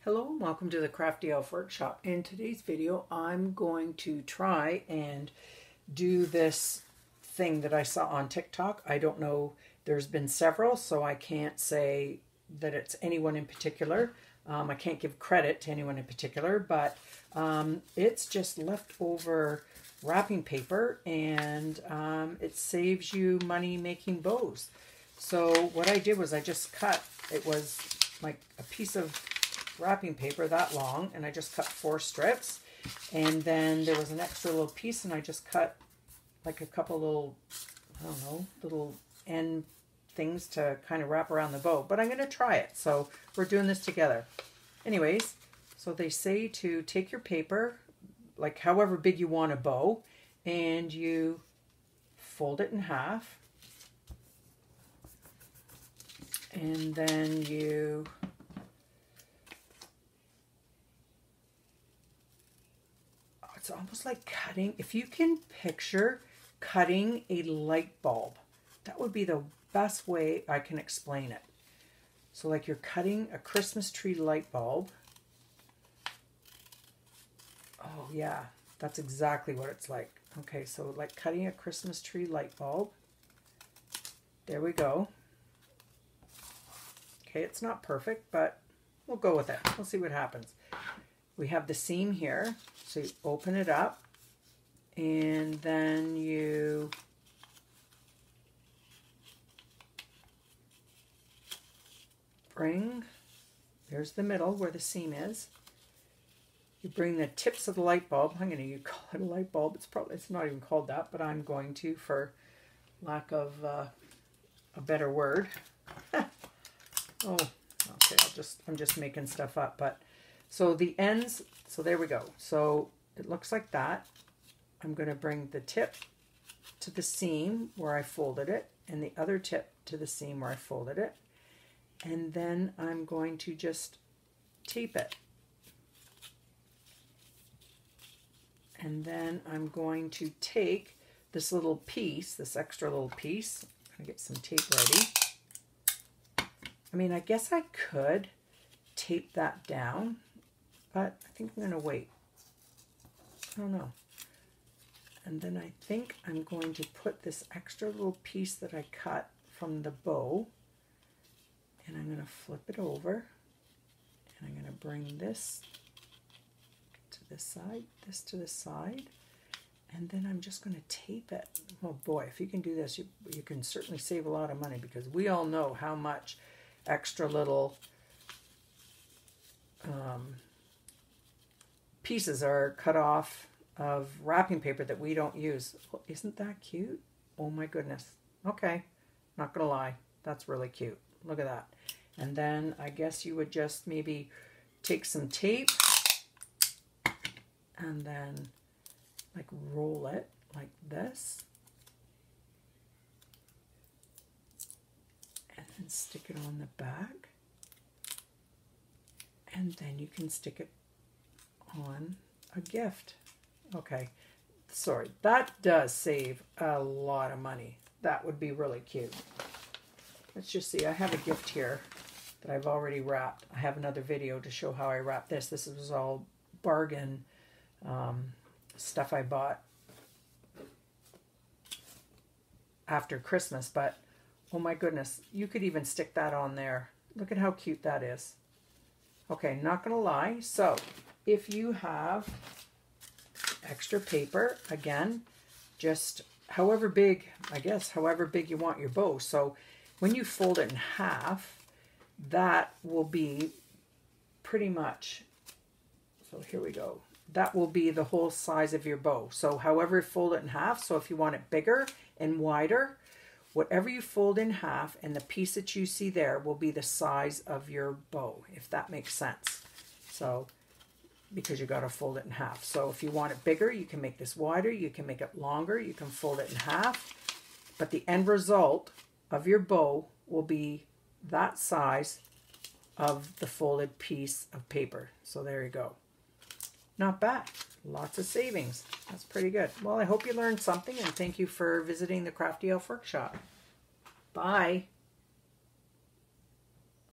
Hello and welcome to the Crafty Elf Workshop. In today's video I'm going to try and do this thing that I saw on TikTok. I don't know, there's been several, so I can't say that it's anyone in particular. I can't give credit to anyone in particular, but it's just leftover wrapping paper, and it saves you money making bows. So what I did was I just cut, it was like a piece of wrapping paper that long, and I just cut 4 strips, and then there was an extra little piece, and I just cut like a couple little, I don't know, little end things to kind of wrap around the bow. But I'm going to try it, so we're doing this together. Anyways, so they say to take your paper, like however big you want a bow, and you fold it in half, and then you it's almost like cutting, if you can picture cutting a light bulb, that would be the best way I can explain it. So like you're cutting a Christmas tree light bulb. Oh yeah, that's exactly what it's like. Okay, so like cutting a Christmas tree light bulb. There we go. Okay, it's not perfect, but we'll go with it. We'll see what happens. We have the seam here, so you open it up, and then you bring, there's the middle where the seam is. You bring the tips of the light bulb. I'm going to call it a light bulb. It's not even called that, but I'm going to, for lack of a better word. Oh, okay. I'm just making stuff up, but. So the ends, so there we go. So it looks like that. I'm going to bring the tip to the seam where I folded it, and the other tip to the seam where I folded it. And then I'm going to just tape it. And then I'm going to take this little piece, this extra little piece. I'm going to get some tape ready. I mean, I guess I could tape that down, but I think I'm going to wait. I don't know. And then I think I'm going to put this extra little piece that I cut from the bow, and I'm going to flip it over, and I'm going to bring this to this side, this to this side, and then I'm just going to tape it. Oh boy, if you can do this, you can certainly save a lot of money, because we all know how much extra little pieces are cut off of wrapping paper that we don't use. Well, isn't that cute? Oh my goodness. Okay, not gonna lie, that's really cute. Look at that. And then I guess you would just maybe take some tape and then like roll it like this, and then stick it on the back, and then you can stick it on a gift. Okay, sorry, that does save a lot of money. That would be really cute. Let's just see, I have a gift here that I've already wrapped. I have another video to show how I wrap this. This was all bargain stuff I bought after Christmas, but oh my goodness, you could even stick that on there. Look at how cute that is. Okay, not gonna lie, so if you have extra paper, again, just however big, I guess, however big you want your bow. So when you fold it in half, that will be pretty much, so here we go. That will be the whole size of your bow. So however you fold it in half, so if you want it bigger and wider, whatever you fold in half, and the piece that you see there will be the size of your bow, if that makes sense. So, because you got to fold it in half. So if you want it bigger, you can make this wider, you can make it longer, you can fold it in half, but the end result of your bow will be that size of the folded piece of paper. So there you go. Not bad. Lots of savings. That's pretty good. Well, I hope you learned something, and thank you for visiting the Crafty Elf Workshop. Bye.